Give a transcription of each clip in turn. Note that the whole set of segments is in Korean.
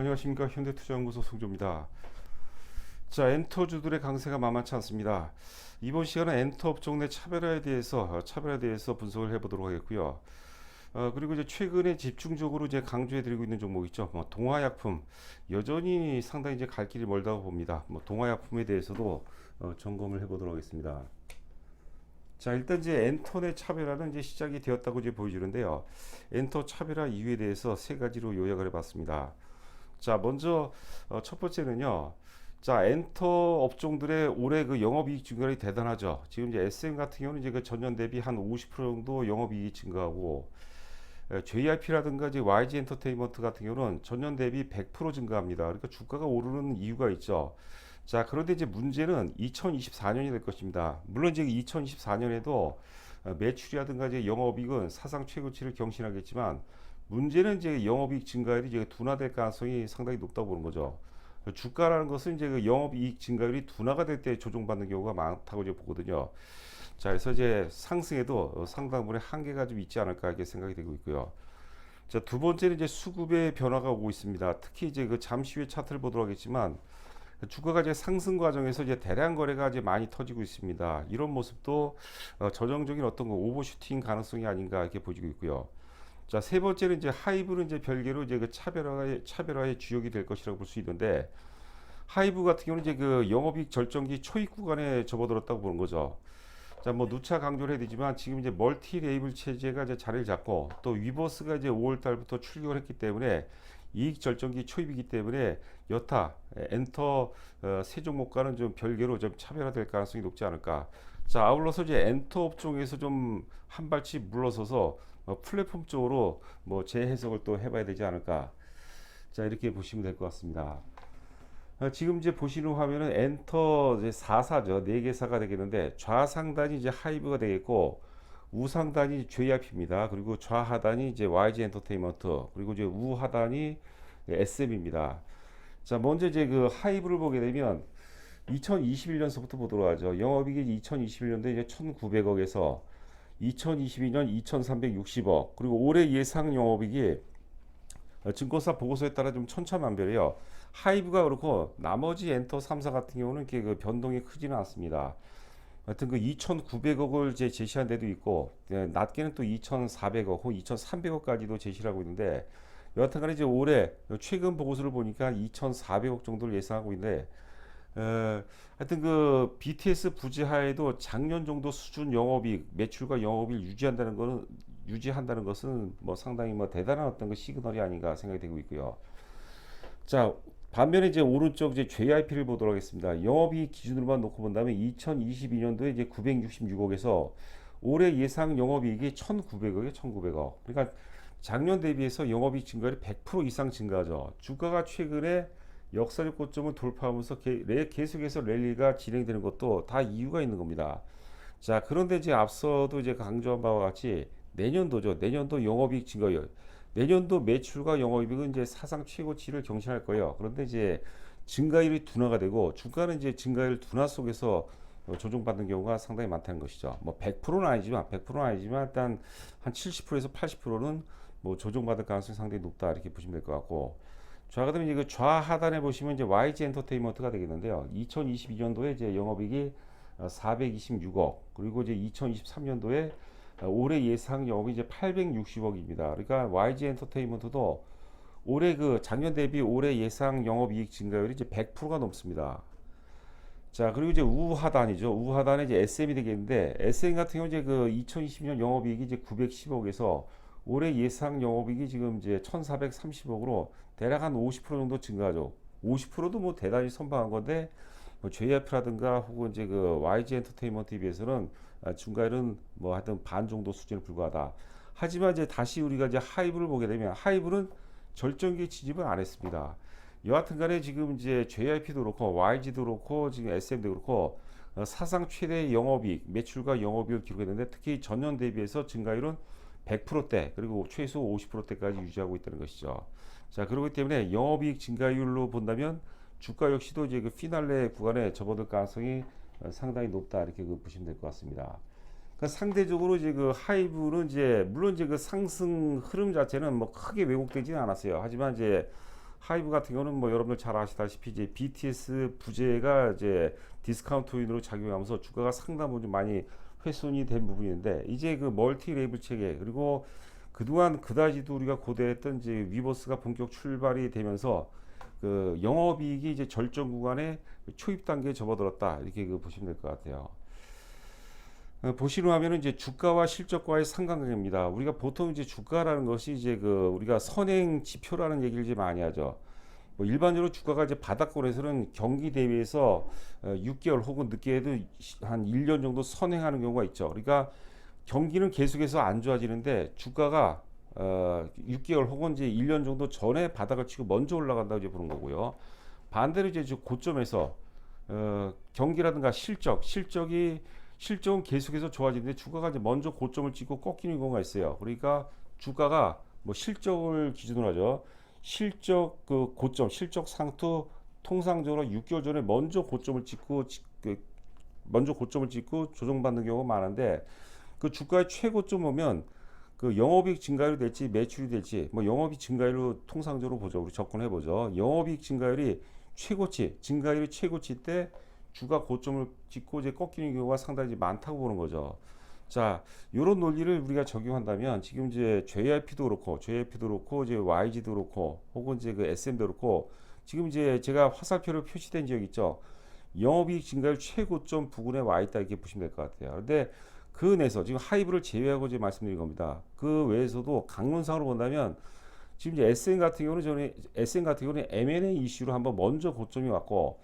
안녕하십니까. 현대투자연구소 송조입니다. 자, 엔터주들의 강세가 만만치 않습니다. 이번 시간은 엔터 업종 내 차별화에 대해서 분석을 해보도록 하겠고요. 그리고 이제 최근에 집중적으로 이제 강조해드리고 있는 종목 있죠. 뭐 동화약품 여전히 상당히 이제 갈 길이 멀다고 봅니다. 뭐 동화약품에 대해서도 점검을 해보도록 하겠습니다. 자, 일단 이제 엔터의 차별화는 이제 시작이 되었다고 이제 보여지는데요. 엔터 차별화 이유에 대해서 세 가지로 요약을 해봤습니다. 자, 먼저 첫 번째는요. 자, 엔터 업종들의 올해 그 영업이익 증가율이 대단하죠. 지금 이제 SM 같은 경우는 이제 그 전년 대비 한 50% 정도 영업이익이 증가하고, JYP라든가 이제 YG 엔터테인먼트 같은 경우는 전년 대비 100% 증가합니다. 그러니까 주가가 오르는 이유가 있죠. 자, 그런데 이제 문제는 2024년이 될 것입니다. 물론 이제 2024년에도 매출이라든가 이제 영업이익은 사상 최고치를 경신하겠지만, 문제는 이제 영업이익 증가율이 이제 둔화될 가능성이 상당히 높다고 보는 거죠. 주가라는 것은 이제 그 영업이익 증가율이 둔화가 될 때 조정받는 경우가 많다고 이제 보거든요. 자, 그래서 이제 상승에도 상당 부분의 한계가 좀 있지 않을까 이렇게 생각이 되고 있고요. 자, 두 번째는 이제 수급의 변화가 오고 있습니다. 특히 이제 그 잠시 후에 차트를 보도록 하겠지만, 주가가 이제 상승 과정에서 이제 대량 거래가 이제 많이 터지고 있습니다. 이런 모습도 전형적인 어떤 거 오버슈팅 가능성이 아닌가 이렇게 보여지고 있고요. 자, 세 번째는 이제 하이브는 이제 별개로 이제 그 차별화의 주역이 될 것이라고 볼 수 있는데, 하이브 같은 경우는 이제 그 영업이익 절정기 초입 구간에 접어들었다고 보는 거죠. 자, 뭐 누차 강조를 해야 되지만 지금 이제 멀티 레이블 체제가 이제 자리를 잡고, 또 위버스가 이제 5월 달부터 출격을 했기 때문에 이익 절정기 초입이기 때문에 여타 엔터 세 종목과는 좀 별개로 좀 차별화될 가능성이 높지 않을까. 자, 아울러서 이제 엔터 업종에서 좀 한 발씩 물러서서 플랫폼 쪽으로 뭐 재해석을 또 해봐야 되지 않을까. 자, 이렇게 보시면 될 것 같습니다. 지금 이제 보시는 화면은 엔터 이제 4사죠. 4개사가 되겠는데, 좌상단이 이제 하이브가 되겠고, 우상단이 JYP입니다. 그리고 좌하단이 이제 YG 엔터테인먼트, 그리고 이제 우하단이 SM입니다. 자, 먼저 이제 그 하이브를 보게 되면 2021년서부터 보도록 하죠. 영업이익이 2021년도에 이제 1,900억에서 2022년 2,360억, 그리고 올해 예상 영업이익이 증권사 보고서에 따라 좀 천차만별이에요. 하이브가 그렇고 나머지 엔터 3사 같은 경우는 이렇게 그 변동이 크지는 않습니다. 하여튼 그 2,900억을 제시한 데도 있고, 낮게는 또 2,400억 혹은 2,300억까지도 제시를 하고 있는데, 여하튼간에 이제 올해 최근 보고서를 보니까 2,400억 정도를 예상하고 있는데, 하여튼 그 BTS 부재하에도 작년 정도 수준 영업이익, 매출과 영업이익 유지한다는 것은 뭐 상당히 뭐 대단한 어떤 그 시그널이 아닌가 생각이 되고 있고요. 자, 반면에 이제 오른쪽 이제 JYP를 보도록 하겠습니다. 영업이익 기준으로만 놓고 본다면 2022년도에 이제 966억에서 올해 예상 영업이익이 1,900억에 1,900억. 그러니까 작년 대비해서 영업이익 증가율이 100% 이상 증가하죠. 주가가 최근에 역사적 고점을 돌파하면서 계속해서 랠리가 진행되는 것도 다 이유가 있는 겁니다. 자, 그런데 이제 앞서도 이제 강조한 바와 같이 내년도죠. 내년도 영업이익 증가율. 내년도 매출과 영업이익은 이제 사상 최고치를 경신할 거예요. 그런데 이제 증가율이 둔화가 되고, 주가는 이제 증가율 둔화 속에서 조정받는 경우가 상당히 많다는 것이죠. 뭐 100%는 아니지만 일단 한 70%에서 80%는 뭐 조정받을 가능성이 상당히 높다 이렇게 보시면 될 것 같고. 자, 그다음에 이제 그 좌하단에 보시면 이제 YG 엔터테인먼트가 되겠는데요. 2022년도에 이제 영업이익이 426억, 그리고 이제 2023년도에 올해 예상 영업이 이제 860억입니다. 그러니까 YG 엔터테인먼트도 올해 그 작년 대비 올해 예상 영업이익 증가율이 이제 100%가 넘습니다. 자, 그리고 이제 우하단이죠. 우하단에 이제 SM이 되겠는데, SM 같은 경우 이제 그 2020년 영업이익이 이제 910억에서 올해 예상 영업이익이 지금 이제 1,430억으로 대략 한 50% 정도 증가하죠. 50%도 뭐 대단히 선방한 건데, 뭐 JYP라든가 혹은 이제 그 YG 엔터테인먼트에 비해서는 증가율은 뭐 하여튼 반 정도 수준에 불과하다. 하지만 이제 다시 우리가 이제 하이브를 보게 되면, 하이브는 절정기 진입을 안 했습니다. 여하튼간에 지금 이제 JYP도 그렇고 YG도 그렇고 지금 SM도 그렇고 사상 최대 영업이익, 매출과 영업이익을 기록했는데, 특히 전년 대비해서 증가율은 100%대, 그리고 최소 50%대까지 유지하고 있다는 것이죠. 자, 그렇기 때문에 영업이익 증가율로 본다면 주가 역시도 이제 그 피날레 구간에 접어들 가능성이 상당히 높다 이렇게 보시면 될 것 같습니다. 그러니까 상대적으로 이제 그 하이브는 이제 물론 이제 그 상승 흐름 자체는 뭐 크게 왜곡되지는 않았어요. 하지만 이제 하이브 같은 경우는 뭐 여러분들 잘 아시다시피 이제 BTS 부재가 이제 디스카운트 요인으로 작용하면서 주가가 상당 부분 좀 많이 훼손이 된 부분인데, 이제 그 멀티 레이블 체계, 그리고 그동안 그다지도 우리가 고대했던 이제 위버스가 본격 출발이 되면서 그 영업이익이 이제 절정 구간에 초입 단계에 접어들었다, 이렇게 그 보시면 될 것 같아요. 보시는 화면은 이제 주가와 실적과의 상관관계입니다. 우리가 보통 이제 주가라는 것이 이제 그 우리가 선행 지표라는 얘기를 이제 많이 하죠. 뭐 일반적으로 주가가 이제 바닥권에서는 경기 대비해서 6개월 혹은 늦게도 한 1년 정도 선행하는 경우가 있죠. 그러니까 경기는 계속해서 안 좋아지는데 주가가 6개월 혹은 이제 1년 정도 전에 바닥을 치고 먼저 올라간다고 이제 보는 거고요. 반대로 이제 고점에서 경기라든가 실적은 계속해서 좋아지는데 주가가 이제 먼저 고점을 찍고 꺾이는 경우가 있어요. 그러니까 주가가 뭐 실적을 기준으로 하죠. 실적 그 고점, 실적 상투 통상적으로 6개월 전에 먼저 고점을 찍고 조정받는 경우가 많은데, 그 주가의 최고점 보면 그 영업이익 증가율이 될지 매출이 될지, 뭐 영업이익 증가율로 통상적으로 보죠. 우리 접근해 보죠. 영업이익 증가율이 최고치 때 주가 고점을 찍고 이제 꺾이는 경우가 상당히 많다고 보는 거죠. 자, 이런 논리를 우리가 적용한다면 지금 이제 JYP도 그렇고 이제 YG도 그렇고 혹은 이제 그 SM도 그렇고, 지금 이제 제가 화살표로 표시된 지역 있죠. 영업이익 증가율 최고점 부근에 와 있다, 이렇게 보시면 될 것 같아요. 근데 그 내에서 지금 하이브를 제외하고 이제 말씀드린 겁니다. 그 외에서도 강론상으로 본다면 지금 이제 SM 같은 경우는 M&A 이슈로 한번 먼저 고점이 왔고,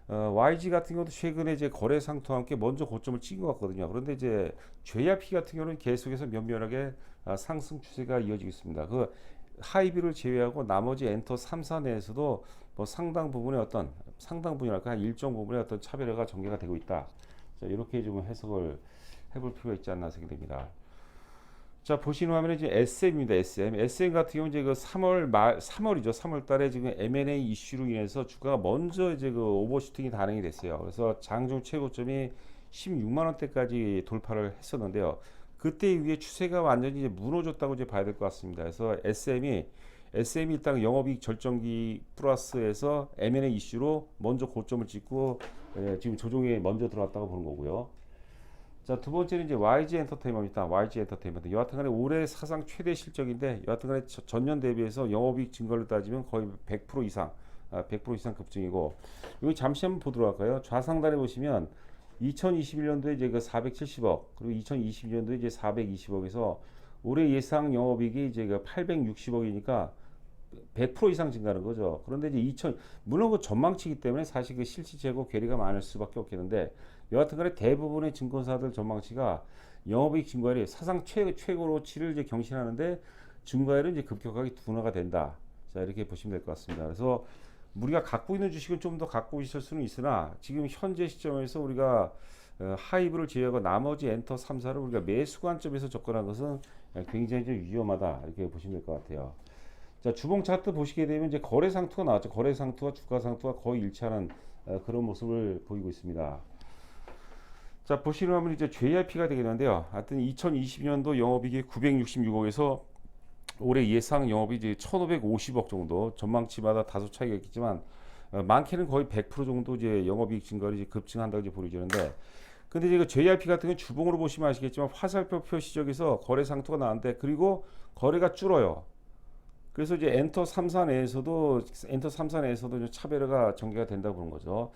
YG 같은 경우도 최근에 이제 거래 상투와 함께 먼저 고점을 찍은 것 같거든요. 그런데 이제 JYP 같은 경우는 계속해서 면밀하게 상승 추세가 이어지고 있습니다. 그 하이비를 제외하고 나머지 엔터 3사 내에서도 뭐 상당 부분이랄까 한 일정 부분의 어떤 차별화가 전개가 되고 있다. 자, 이렇게 좀 해석을 해볼 필요가 있지 않나 생각됩니다. 자, 보시는 화면에 이제 SM입니다. SM 같은 경우 이제 그 3월이죠. 3월 달에 지금 M&A 이슈로 인해서 주가가 먼저 이제 그 오버슈팅이 단행이 됐어요. 그래서 장중 최고점이 16만 원대까지 돌파를 했었는데요. 그때 이후에 추세가 완전히 이제 무너졌다고 이제 봐야 될 것 같습니다. 그래서 SM이 일단 영업이익 절정기 플러스에서 M&A 이슈로 먼저 고점을 찍고 지금 조정에 먼저 들어왔다고 보는 거고요. 자, 두 번째는 이제 YG 엔터테인먼트입니다. YG 엔터테인먼트. 여하튼간에 올해 사상 최대 실적인데, 여하튼간에 전년 대비해서 영업이익 증가를 따지면 거의 100% 이상, 100% 이상 급증이고, 여기 잠시 한번 보도록 할까요? 좌상단에 보시면 2021년도에 이제 그 470억, 그리고 2022년도에 이제 420억에서 올해 예상 영업이익이 이제 그 860억이니까 100% 이상 증가하는 거죠. 그런데 이제 물론 그 전망치이기 때문에 사실 그 실질재고 괴리가 많을 수밖에 없겠는데, 여하튼간에 대부분의 증권사들 전망치가 영업이익 증가율이 사상 최고로치를 이제 경신하는데 증가율은 이제 급격하게 둔화가 된다. 자, 이렇게 보시면 될 것 같습니다. 그래서 우리가 갖고 있는 주식은 좀 더 갖고 있을 수는 있으나, 지금 현재 시점에서 우리가 하이브를 제외하고 나머지 엔터 3사를 우리가 매수 관점에서 접근한 것은 굉장히 좀 위험하다, 이렇게 보시면 될 것 같아요. 자, 주봉 차트 보시게 되면 이제 거래 상투가 나왔죠. 거래 상투와 주가 상투가 거의 일치하는 그런 모습을 보이고 있습니다. 자, 보시는 화면 이제 JYP가 되겠는데요. 하여튼 2020년도 영업이익이 966억에서 올해 예상 영업이 이제 1,550억 정도, 전망치마다 다소 차이가 있겠지만 많게는 거의 100% 정도 이제 영업이익 증가를 이제 급증한다고 이제 보여지는데, 근데 이제 그 JYP 같은 경우 주봉으로 보시면 아시겠지만 화살표 표시적에서 거래 상투가 나왔는데, 그리고 거래가 줄어요. 그래서 이제 엔터 3사 내에서도 차별화가 전개가 된다고 보는 거죠.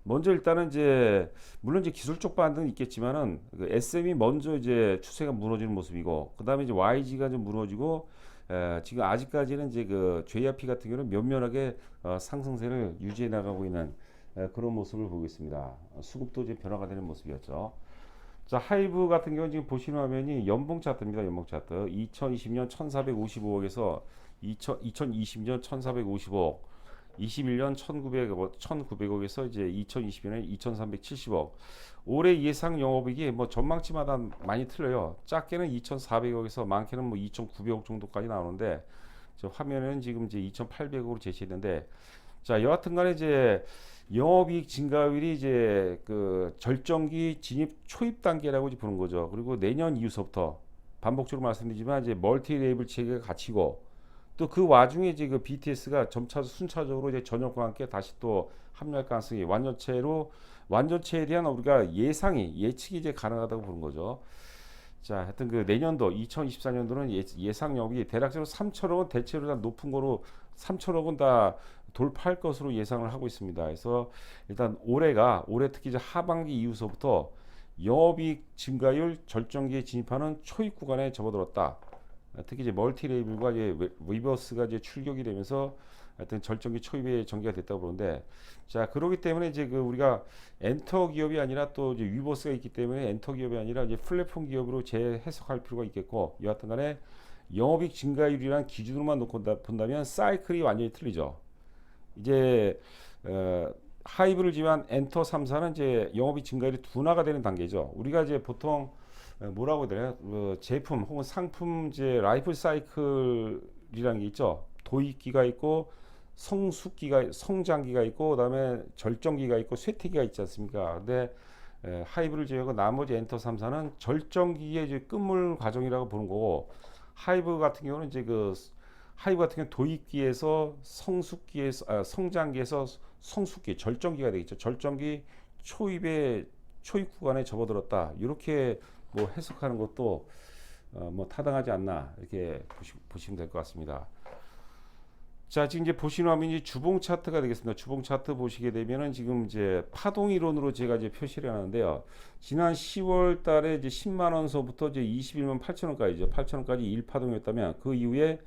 먼저 일단은 이제 물론 이제 기술적 반등은 있겠지만은 그 SM이 먼저 이제 추세가 무너지는 모습이고, 그다음에 이제 YG가 좀 무너지고, 지금 아직까지는 이제 그 JYP 같은 경우는 면면하게 상승세를 유지해 나가고 있는 그런 모습을 보고 있습니다. 수급도 이제 변화가 되는 모습이었죠. 자, 하이브 같은 경우는 지금 보시는 화면이 연봉 차트입니다. 연봉 차트. 2020년 1,455억에서 2020년 1,455억, 21년 1,900억에서 이제 2020년에 2,370억. 올해 예상 영업이익이 뭐 전망치마다 많이 틀려요. 작게는 2,400억에서 많게는 뭐 2,900억 정도까지 나오는데, 저 화면에는 지금 이제 2,800억으로 제시했는데, 자, 여하튼간에 이제 영업이익 증가율이 이제 그 절정기 초입 단계라고 이제 보는 거죠. 그리고 내년 이후서부터 반복적으로 말씀드리지만 이제 멀티 레이블 체계가 갇히고, 또 그 와중에 이제 그 BTS가 점차 순차적으로 이제 전역과 함께 다시 또 합류할 가능성이 완전체에 대한 우리가 예측이 이제 가능하다고 보는 거죠. 자, 하여튼 그 내년도 2024년도는 예상 영업이 대략적으로 3천억 원 대체로 다 높은 거로 3천억 원 다 돌파할 것으로 예상을 하고 있습니다. 그래서 일단 올해 특히 이제 하반기 이후서부터 영업이익 증가율 절정기에 진입하는 초입 구간에 접어들었다. 특히 이제 멀티레이블과 이제 위버스가 이제 출격이 되면서 하여튼 절정기 초입에 전개가 됐다고 보는데, 자, 그러기 때문에 이제 그 우리가 엔터 기업이 아니라 또 이제 위버스가 있기 때문에 엔터 기업이 아니라 이제 플랫폼 기업으로 재해석할 필요가 있겠고, 여하튼 간에 영업이익 증가율이란 기준으로만 놓고 본다면 사이클이 완전히 틀리죠. 이제 하이브를 지원 엔터 3사는 이제 영업이익 증가율이 둔화가 되는 단계죠. 우리가 이제 보통 뭐라고 해야 되나, 제품 혹은 상품 이제 라이프 사이클이라는 게 있죠. 도입기가 있고 성장기가 있고 그다음에 절정기가 있고 쇠퇴기가 있지 않습니까? 근데 하이브를 제외하고 나머지 엔터 3사는 절정기의 이제 끝물 과정이라고 보는 거고, 하이브 같은 경우는 이제 하이브 같은 경우 도입기에서 성장기에서 성숙기, 절정기가 되겠죠. 절정기 초입 구간에 접어들었다. 이렇게 뭐 해석하는 것도 뭐 타당하지 않나 이렇게 보시면 될 것 같습니다. 자, 지금 이제 보시는 화면이 주봉 차트가 되겠습니다. 주봉 차트 보시게 되면은 지금 이제 파동 이론으로 제가 이제 표시를 하는데요. 지난 10월 달에 이제 10만 원서부터 이제 21만 8천 원까지죠. 8천 원까지 1파동이었다면 그 이후에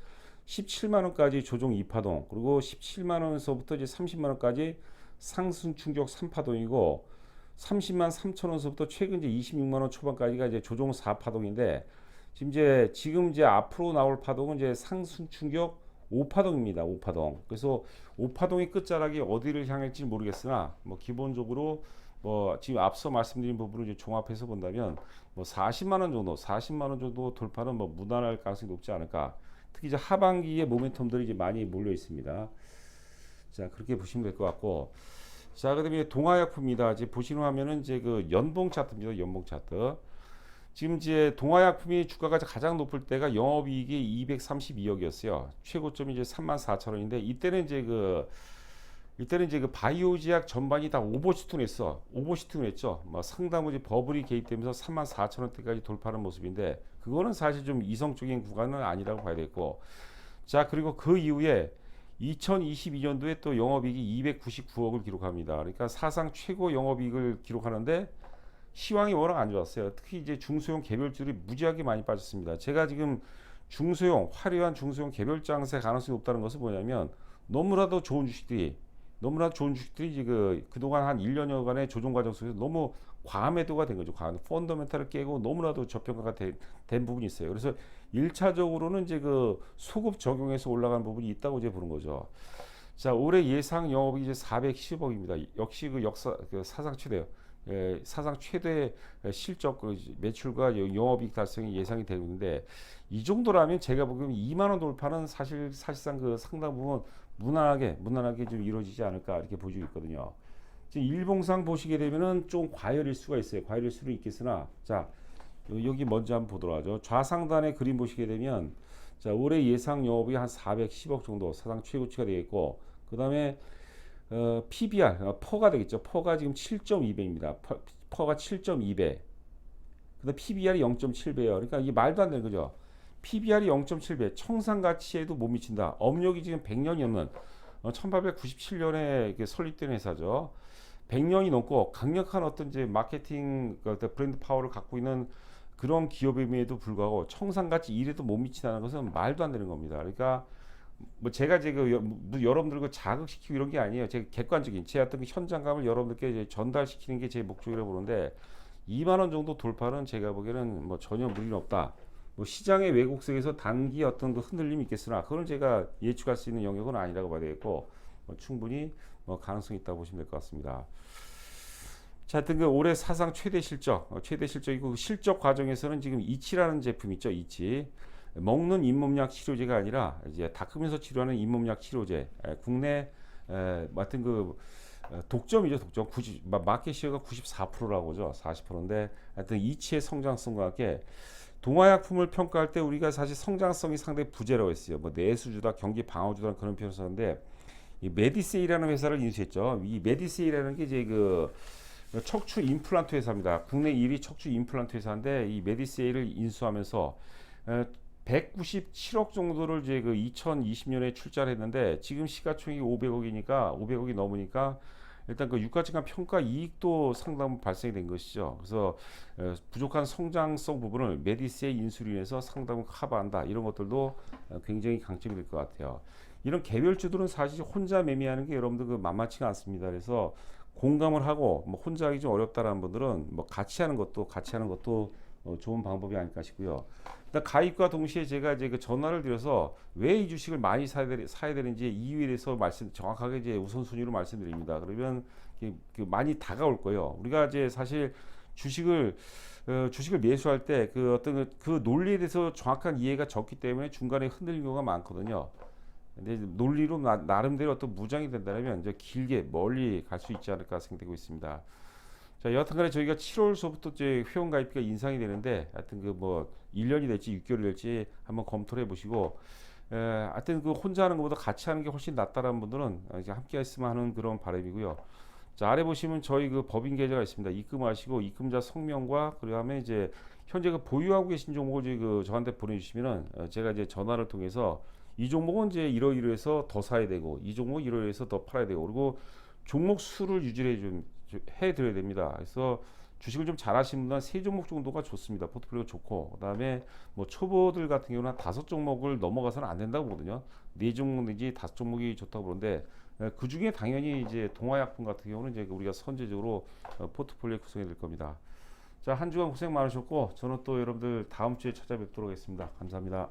17만 원까지 조정 2파동, 그리고 17만 원서부터 이제 30만 원까지 상승 충격 3파동이고 30만 3천 원서부터 최근 이제 26만 원 초반까지가 이제 조정 4파동인데, 지금 이제 앞으로 나올 파동은 이제 상승 충격 5파동입니다. 5파동. 그래서 5파동의 끝자락이 어디를 향할지 모르겠으나 뭐 기본적으로 뭐 지금 앞서 말씀드린 부분을 이제 종합해서 본다면 뭐 40만 원 정도 돌파는 뭐 무난할 가능성이 높지 않을까. 특히 이제 하반기에 모멘텀들이 이제 많이 몰려 있습니다. 자, 그렇게 보시면 될 것 같고, 자, 그다음에 동아약품입니다. 이제 보시는 화면은 이제 그 연봉 차트입니다. 연봉 차트. 지금 이제 동아약품이 주가가 가장 높을 때가 영업이익이 232억이었어요. 최고점이 이제 34,000원인데 이때는 이제 그 바이오지약 전반이 다 오버슈팅을 했죠. 뭐 상당히 버블이 개입되면서 34,000원대까지 돌파하는 모습인데, 그거는 사실 좀 이성적인 구간은 아니라고 봐야 되고, 자, 그리고 그 이후에 2022년도에 또 영업이익이 299억을 기록합니다. 그러니까 사상 최고 영업이익을 기록하는데 시황이 워낙 안 좋았어요. 특히 이제 중소형 개별주들이 무지하게 많이 빠졌습니다. 제가 지금 화려한 중소형 개별 장세 가능성이 높다는 것은 뭐냐면, 너무나도 좋은 주식들이 이제 그동안 한 1년여간의 조정 과정 속에서 너무 과매도가 된 거죠. 펀더멘탈을 깨고 너무나도 저평가가 된 부분이 있어요. 그래서 1차적으로는 이제 그 소급 적용해서 올라간 부분이 있다고 이제 보는 거죠. 자, 올해 예상 영업이 이제 410억입니다. 역시 사상 최대요. 사상 최대 실적 매출과 영업이익 달성이 예상이 되고 있는데, 이 정도라면 제가 보기에는 2만 원 돌파는 사실상 그 상당 부분 무난하게 좀 이루어지지 않을까 이렇게 보시고 있거든요. 지금 일봉상 보시게 되면은 좀 과열일 수가 있어요. 과열일 수는 있겠으나, 자, 여기 먼저 한번 보도록 하죠. 좌상단의 그림 보시게 되면, 자, 올해 예상 영업이 한 410억 정도 사상 최고치가 되겠고, 그 다음에 PBR, 퍼가 되겠죠. 퍼가 지금 7.2배입니다. 퍼가 7.2배. 근데 PBR이 0.7배예요. 그러니까 이게 말도 안 되는 거죠. PBR이 0.7배, 청산 가치에도 못 미친다. 업력이 지금 100년이 넘는 1897년에 설립된 회사죠. 100년이 넘고 강력한 어떤 이제 마케팅 브랜드 파워를 갖고 있는 그런 기업임에도 불구하고 청산 가치 1에도 못 미친다는 것은 말도 안 되는 겁니다. 그러니까 뭐 제가 여러분들과 자극시키고 이런 게 아니에요. 제가 객관적인 제 어떤 현장감을 여러분들께 이제 전달시키는 게 제 목적이라고 보는데, 2만 원 정도 돌파는 제가 보기에는 뭐 전혀 무리는 없다. 뭐 시장의 왜곡성에서 단기 어떤 흔들림이 있겠으나 그건 제가 예측할 수 있는 영역은 아니라고 봐야 되겠고, 뭐 충분히 뭐 가능성이 있다고 보시면 될 것 같습니다. 자, 하여튼 그 올해 사상 최대 실적이고, 그 실적 과정에서는 지금 이치라는 제품 있죠. 이치. 먹는 잇몸약 치료제가 아니라 이제 닦으면서 치료하는 잇몸약 치료제. 국내 맡은 독점이죠. 독점. 마켓 시어가 94%라고 하죠. 40%인데 하여튼 이치의 성장성과 함께 동화약품을 평가할 때 우리가 사실 성장성이 상당히 부재라고 했어요. 뭐 내수주다, 경기 방어주다 그런 표현을 썼는데 이 메디세이라는 회사를 인수했죠. 이 메디세이라는 게 이제 그 척추 임플란트 회사입니다. 국내 1위 척추 임플란트 회사인데 이 메디세이를 인수하면서 197억 정도를 이제 그 2020년에 출자를 했는데 지금 시가총액이 500억이 넘으니까 일단 그 유가증권 평가 이익도 상당 발생이 된 것이죠. 그래서 부족한 성장성 부분을 메디스의 인수로 인해서 상당히 커버한다. 이런 것들도 굉장히 강점이 될 것 같아요. 이런 개별주들은 사실 혼자 매매하는 게 여러분들 그 만만치가 않습니다. 그래서 공감을 하고 뭐 혼자 하기 좀 어렵다라는 분들은 뭐 같이 하는 것도 좋은 방법이 아닐까 싶고요. 일단 가입과 동시에 제가 이제 그 전화를 드려서 왜 이 주식을 많이 사야 되는지 이유에 대해서 정확하게 이제 우선순위로 말씀드립니다. 그러면 많이 다가올 거예요. 우리가 이제 사실 주식을 주식을 매수할 때 그 어떤 그 논리에 대해서 정확한 이해가 적기 때문에 중간에 흔들리는 경우가 많거든요. 근데 논리로 나름대로 어떤 무장이 된다면 이제 길게 멀리 갈 수 있지 않을까 생각되고 있습니다. 자, 여하튼간에 저희가 7월서부터 이제 회원 가입비가 인상이 되는데, 하여튼 그 뭐 1년이 될지 6개월이 될지 한번 검토를 해보시고, 하여튼 그 혼자 하는 것보다 같이 하는 게 훨씬 낫다라는 분들은 이제 함께 했으면 하는 그런 바람이고요. 자, 아래 보시면 저희 그 법인 계좌가 있습니다. 입금하시고 입금자 성명과 그다음에 이제 현재 그 보유하고 계신 종목을 그 저한테 보내주시면은 제가 이제 전화를 통해서 이 종목은 이제 이러이러해서 더 사야 되고 이 종목 이러이러해서 더 팔아야 되고 그리고 종목 수를 유지해 좀 해드려야 됩니다. 그래서 주식을 좀 잘하시는 분은 세 종목 정도가 좋습니다. 포트폴리오 좋고 그다음에 뭐 초보들 같은 경우는 한 5종목을 넘어가서는 안 된다고 보거든요. 4종목 내지 5종목이 좋다고 그러는데 그 중에 당연히 이제 동화약품 같은 경우는 이제 우리가 선제적으로 포트폴리오 구성이 될 겁니다. 자, 한 주간 고생 많으셨고 저는 또 여러분들 다음 주에 찾아뵙도록 하겠습니다. 감사합니다.